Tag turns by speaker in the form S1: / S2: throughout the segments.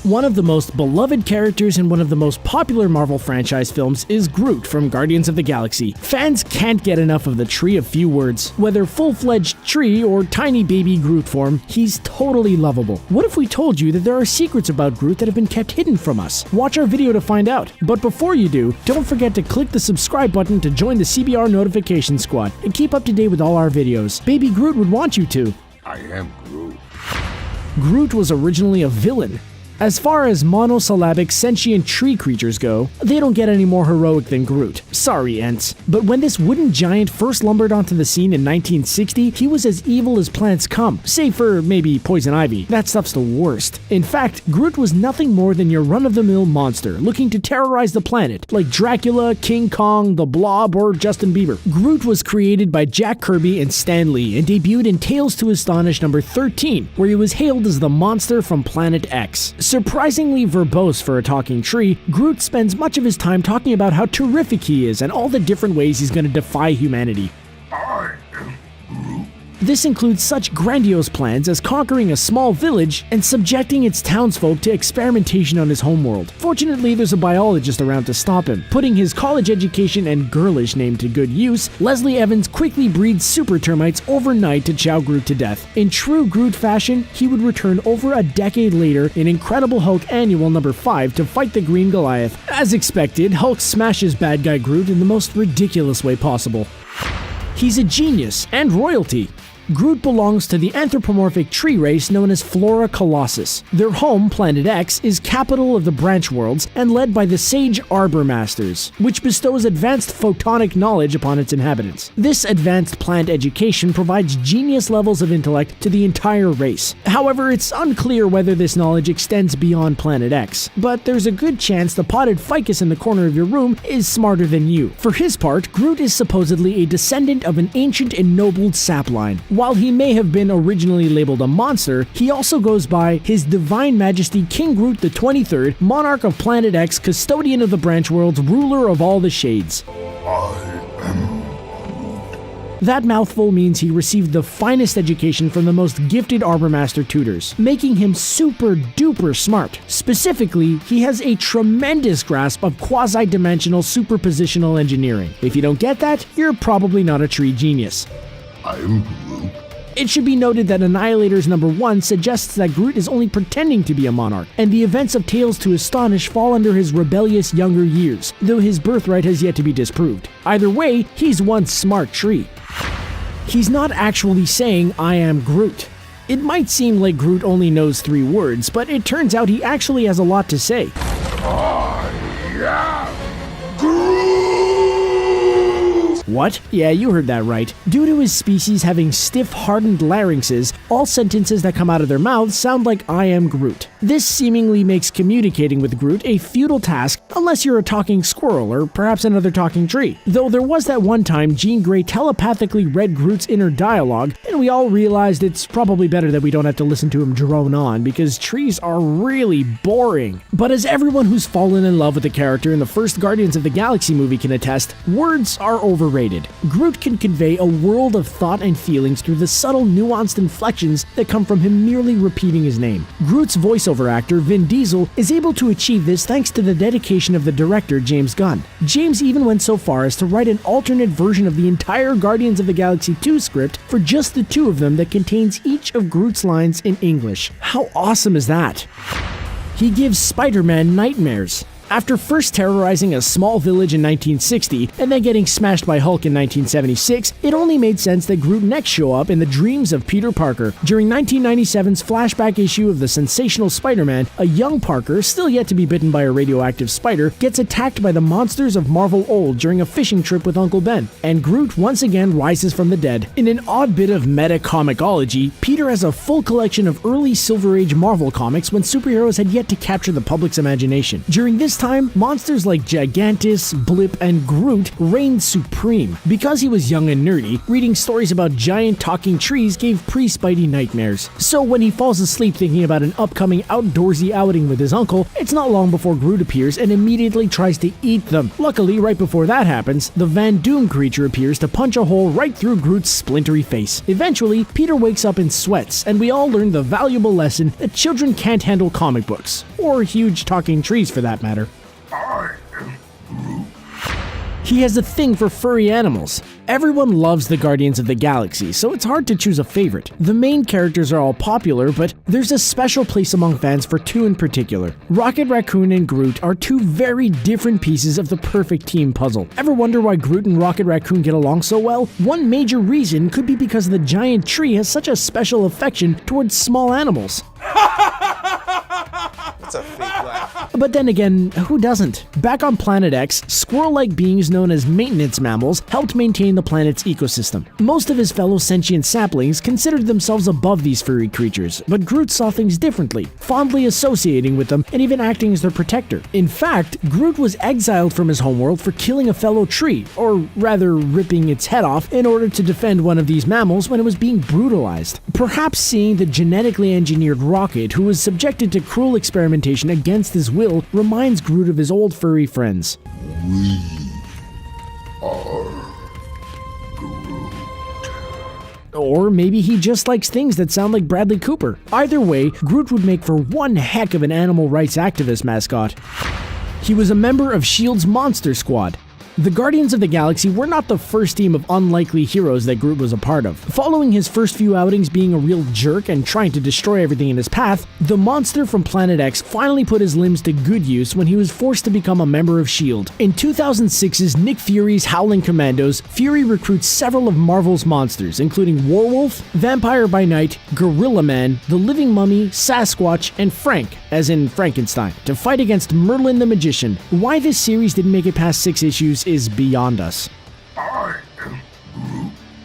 S1: One of the most beloved characters in one of the most popular Marvel franchise films is Groot from Guardians of the Galaxy. Fans can't get enough of the Tree of Few Words. Whether full-fledged tree or tiny baby Groot form, he's totally lovable. What if we told you that there are secrets about Groot that have been kept hidden from us? Watch our video to find out. But before you do, don't forget to click the subscribe button to join the CBR notification squad and keep up to date with all our videos. Baby Groot would want you to.
S2: I am Groot.
S1: Groot was originally a villain. As far as monosyllabic sentient tree creatures go, they don't get any more heroic than Groot. Sorry, Ents. But when this wooden giant first lumbered onto the scene in 1960, he was as evil as plants come, save for maybe poison ivy. That stuff's the worst. In fact, Groot was nothing more than your run-of-the-mill monster, looking to terrorize the planet, like Dracula, King Kong, the Blob, or Justin Bieber. Groot was created by Jack Kirby and Stan Lee and debuted in Tales to Astonish number 13, where he was hailed as the monster from Planet X. Surprisingly verbose for a talking tree, Groot spends much of his time talking about how terrific he is and all the different ways he's going to defy humanity.
S2: I am Groot.
S1: This includes such grandiose plans as conquering a small village and subjecting its townsfolk to experimentation on his homeworld. Fortunately, there's a biologist around to stop him. Putting his college education and girlish name to good use, Leslie Evans quickly breeds super termites overnight to chow Groot to death. In true Groot fashion, he would return over a decade later in Incredible Hulk Annual number 5 to fight the Green Goliath. As expected, Hulk smashes bad guy Groot in the most ridiculous way possible. He's a genius and royalty. Groot belongs to the anthropomorphic tree race known as Flora Colossus. Their home, Planet X, is capital of the branch worlds and led by the Sage Arbor Masters, which bestows advanced photonic knowledge upon its inhabitants. This advanced plant education provides genius levels of intellect to the entire race. However, it's unclear whether this knowledge extends beyond Planet X, but there's a good chance the potted ficus in the corner of your room is smarter than you. For his part, Groot is supposedly a descendant of an ancient ennobled sapline. While he may have been originally labeled a monster, he also goes by His Divine Majesty King Groot the 23rd, Monarch of Planet X, Custodian of the Branch Worlds, Ruler of all the Shades.
S2: I am
S1: That mouthful means he received the finest education from the most gifted Arbor Master tutors, making him super duper smart. Specifically, he has a tremendous grasp of quasi-dimensional superpositional engineering. If you don't get that, you're probably not a tree genius.
S2: I am Groot.
S1: It should be noted that Annihilator's number 1 suggests that Groot is only pretending to be a monarch, and the events of Tales to Astonish fall under his rebellious younger years, though his birthright has yet to be disproved. Either way, he's one smart tree. He's not actually saying, "I am Groot." It might seem like Groot only knows 3 words, but it turns out he actually has a lot to say.
S2: I am Groot.
S1: What? Yeah, you heard that right. Due to his species having stiff, hardened larynxes, all sentences that come out of their mouths sound like "I am Groot." This seemingly makes communicating with Groot a futile task unless you're a talking squirrel or perhaps another talking tree. Though there was that one time Jean Grey telepathically read Groot's inner dialogue, and we all realized it's probably better that we don't have to listen to him drone on because trees are really boring. But as everyone who's fallen in love with the character in the first Guardians of the Galaxy movie can attest, words are overrated. Groot can convey a world of thought and feelings through the subtle, nuanced inflections that come from him merely repeating his name. Groot's voiceover actor, Vin Diesel, is able to achieve this thanks to the dedication of the director, James Gunn. James even went so far as to write an alternate version of the entire Guardians of the Galaxy 2 script for just the 2 of them that contains each of Groot's lines in English. How awesome is that? He gives Spider-Man nightmares. After first terrorizing a small village in 1960 and then getting smashed by Hulk in 1976, it only made sense that Groot next show up in the dreams of Peter Parker. During 1997's flashback issue of the sensational Spider-Man, a young Parker, still yet to be bitten by a radioactive spider, gets attacked by the monsters of Marvel Old during a fishing trip with Uncle Ben, and Groot once again rises from the dead. In an odd bit of meta-comicology, Peter has a full collection of early Silver Age Marvel comics when superheroes had yet to capture the public's imagination. During this time, monsters like Gigantus, Blip, and Groot reigned supreme. Because he was young and nerdy, reading stories about giant talking trees gave pre-Spidey nightmares. So when he falls asleep thinking about an upcoming outdoorsy outing with his uncle, it's not long before Groot appears and immediately tries to eat them. Luckily, right before that happens, the Van Doom creature appears to punch a hole right through Groot's splintery face. Eventually, Peter wakes up in sweats, and we all learn the valuable lesson that children can't handle comic books. or huge talking trees for that matter.
S2: I am Groot.
S1: He has a thing for furry animals. Everyone loves the Guardians of the Galaxy, so it's hard to choose a favorite. The main characters are all popular, but there's a special place among fans for two in particular. Rocket Raccoon and Groot are two very different pieces of the perfect team puzzle. Ever wonder why Groot and Rocket Raccoon get along so well? One major reason could be because the giant tree has such a special affection towards small animals.
S3: That's a fake laugh.
S1: But then again, who doesn't? Back on Planet X, squirrel-like beings known as maintenance mammals helped maintain the planet's ecosystem. Most of his fellow sentient saplings considered themselves above these furry creatures, but Groot saw things differently, fondly associating with them and even acting as their protector. In fact, Groot was exiled from his homeworld for killing a fellow tree, or rather ripping its head off in order to defend one of these mammals when it was being brutalized. Perhaps seeing the genetically engineered Rocket, who was subjected to cruel experimentation against his will, reminds Groot of his old furry friends.
S2: We are Groot.
S1: Or maybe he just likes things that sound like Bradley Cooper. Either way, Groot would make for one heck of an animal rights activist mascot. He was a member of S.H.I.E.L.D.'s Monster Squad. The Guardians of the Galaxy were not the first team of unlikely heroes that Groot was a part of. Following his first few outings being a real jerk and trying to destroy everything in his path, the monster from Planet X finally put his limbs to good use when he was forced to become a member of S.H.I.E.L.D. In 2006's Nick Fury's Howling Commandos, Fury recruits several of Marvel's monsters, including Werewolf, Vampire by Night, Gorilla Man, the Living Mummy, Sasquatch, and Frank, as in Frankenstein, to fight against Merlin the Magician. Why this series didn't make it past 6 issues is beyond us.
S2: I am Groot.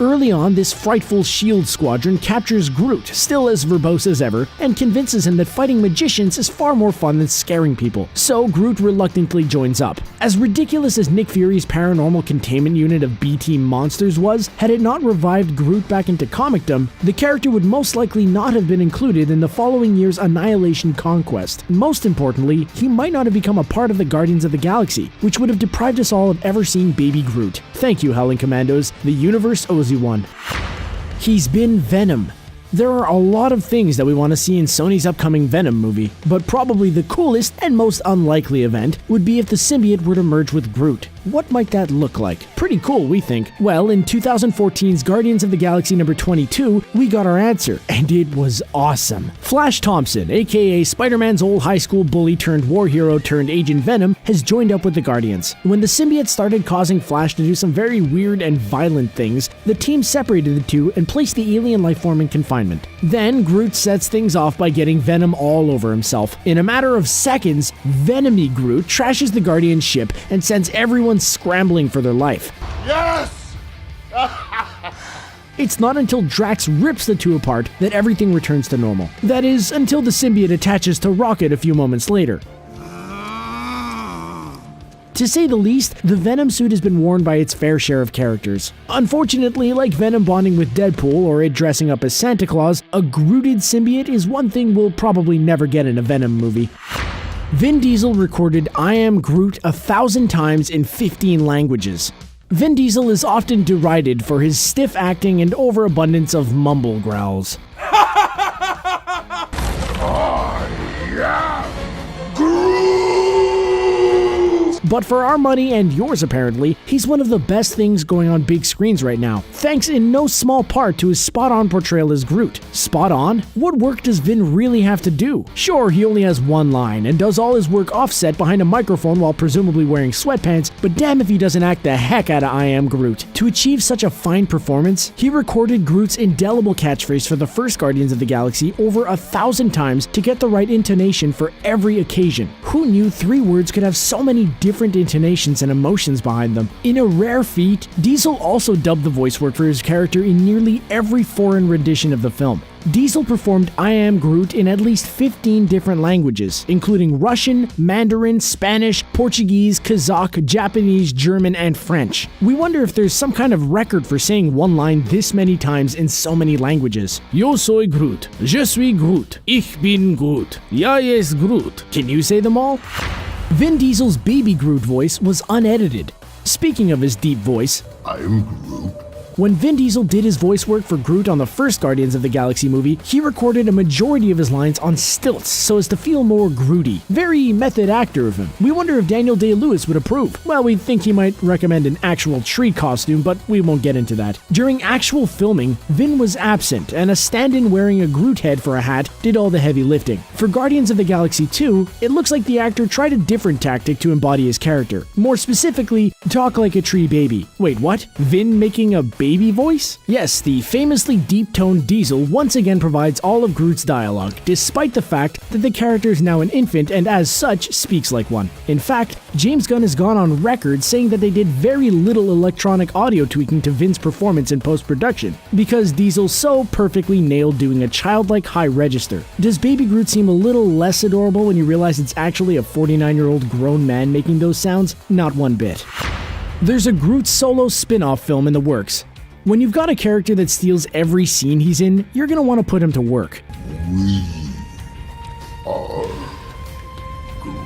S1: Early on, this frightful S.H.I.E.L.D. squadron captures Groot, still as verbose as ever, and convinces him that fighting magicians is far more fun than scaring people. So Groot reluctantly joins up. As ridiculous as Nick Fury's paranormal containment unit of B-Team monsters was, had it not revived Groot back into comicdom, the character would most likely not have been included in the following year's Annihilation Conquest. Most importantly, he might not have become a part of the Guardians of the Galaxy, which would have deprived us all of ever seeing Baby Groot. Thank you, Howling Commandos. The universe owes you one. He's been Venom. There are a lot of things that we want to see in Sony's upcoming Venom movie, but probably the coolest and most unlikely event would be if the symbiote were to merge with Groot. What might that look like? Pretty cool, we think. Well, in 2014's Guardians of the Galaxy number 22, we got our answer, and it was awesome. Flash Thompson, aka Spider-Man's old high school bully turned war hero turned Agent Venom, has joined up with the Guardians. When the symbiote started causing Flash to do some very weird and violent things, the team separated the two and placed the alien lifeform in confinement. Then Groot sets things off by getting Venom all over himself. In a matter of seconds, Venomy Groot trashes the Guardian ship and sends everyone scrambling for their life.
S2: Yes!
S1: It's not until Drax rips the two apart that everything returns to normal. That is, until the symbiote attaches to Rocket a few moments later. To say the least, the Venom suit has been worn by its fair share of characters. Unfortunately, like Venom bonding with Deadpool or it dressing up as Santa Claus, a Grooted symbiote is one thing we'll probably never get in a Venom movie. Vin Diesel recorded I Am Groot 1,000 times in 15 languages. Vin Diesel is often derided for his stiff acting and overabundance of mumble growls.
S2: I am Groot.
S1: But for our money and yours apparently, he's one of the best things going on big screens right now, thanks in no small part to his spot-on portrayal as Groot. Spot on? What work does Vin really have to do? Sure, he only has one line and does all his work offset behind a microphone while presumably wearing sweatpants, but damn if he doesn't act the heck out of I Am Groot. To achieve such a fine performance, he recorded Groot's indelible catchphrase for the first Guardians of the Galaxy over 1,000 times to get the right intonation for every occasion. Who knew 3 words could have so many different intonations and emotions behind them? In a rare feat, Diesel also dubbed the voice work for his character in nearly every foreign rendition of the film. Diesel performed I Am Groot in at least 15 different languages, including Russian, Mandarin, Spanish, Portuguese, Kazakh, Japanese, German, and French. We wonder if there's some kind of record for saying one line this many times in so many languages. Yo soy Groot. Je suis Groot. Ich bin Groot. Ja es Groot. Can you say them all? Vin Diesel's Baby Groot voice was unedited. Speaking of his deep voice,
S2: I am Groot.
S1: When Vin Diesel did his voice work for Groot on the first Guardians of the Galaxy movie, he recorded a majority of his lines on stilts so as to feel more Grooty. Very method actor of him. We wonder if Daniel Day-Lewis would approve. Well, we think he might recommend an actual tree costume, but we won't get into that. During actual filming, Vin was absent, and a stand-in wearing a Groot head for a hat did all the heavy lifting. For Guardians of the Galaxy 2, it looks like the actor tried a different tactic to embody his character. More specifically, talk like a tree baby. Wait, what? Vin making a baby voice? Yes, the famously deep-toned Diesel once again provides all of Groot's dialogue, despite the fact that the character is now an infant and as such speaks like one. In fact, James Gunn has gone on record saying that they did very little electronic audio tweaking to Vin's performance in post-production, because Diesel so perfectly nailed doing a childlike high register. Does Baby Groot seem a little less adorable when you realize it's actually a 49-year-old grown man making those sounds? Not one bit. There's a Groot solo spin-off film in the works. When you've got a character that steals every scene he's in, you're gonna want to put him to work.
S2: We are Groot.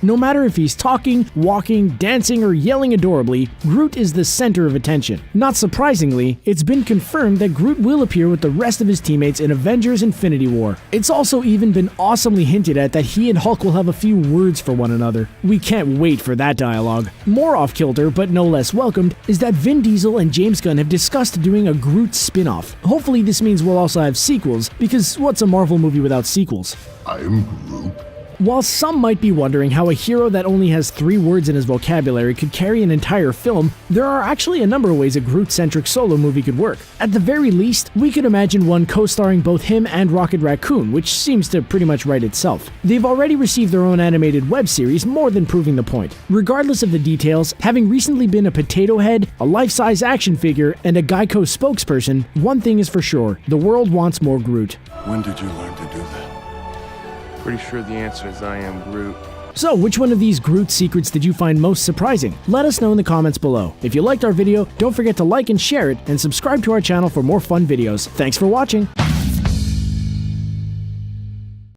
S1: No matter if he's talking, walking, dancing, or yelling adorably, Groot is the center of attention. Not surprisingly, it's been confirmed that Groot will appear with the rest of his teammates in Avengers Infinity War. It's also even been awesomely hinted at that he and Hulk will have a few words for one another. We can't wait for that dialogue. More off-kilter, but no less welcomed, is that Vin Diesel and James Gunn have discussed doing a Groot spin-off. Hopefully this means we'll also have sequels, because what's a Marvel movie without sequels?
S2: I am Groot.
S1: While some might be wondering how a hero that only has 3 words in his vocabulary could carry an entire film, there are actually a number of ways a Groot-centric solo movie could work. At the very least, we could imagine one co-starring both him and Rocket Raccoon, which seems to pretty much write itself. They've already received their own animated web series, more than proving the point. Regardless of the details, having recently been a potato head, a life-size action figure, and a Geico spokesperson, one thing is for sure, the world wants more Groot.
S3: When did you learn to do that?
S4: Pretty sure the answer is I am Groot.
S1: So, which one of these Groot secrets did you find most surprising? Let us know in the comments below. If you liked our video, don't forget to like and share it, and subscribe to our channel for more fun videos. Thanks for watching!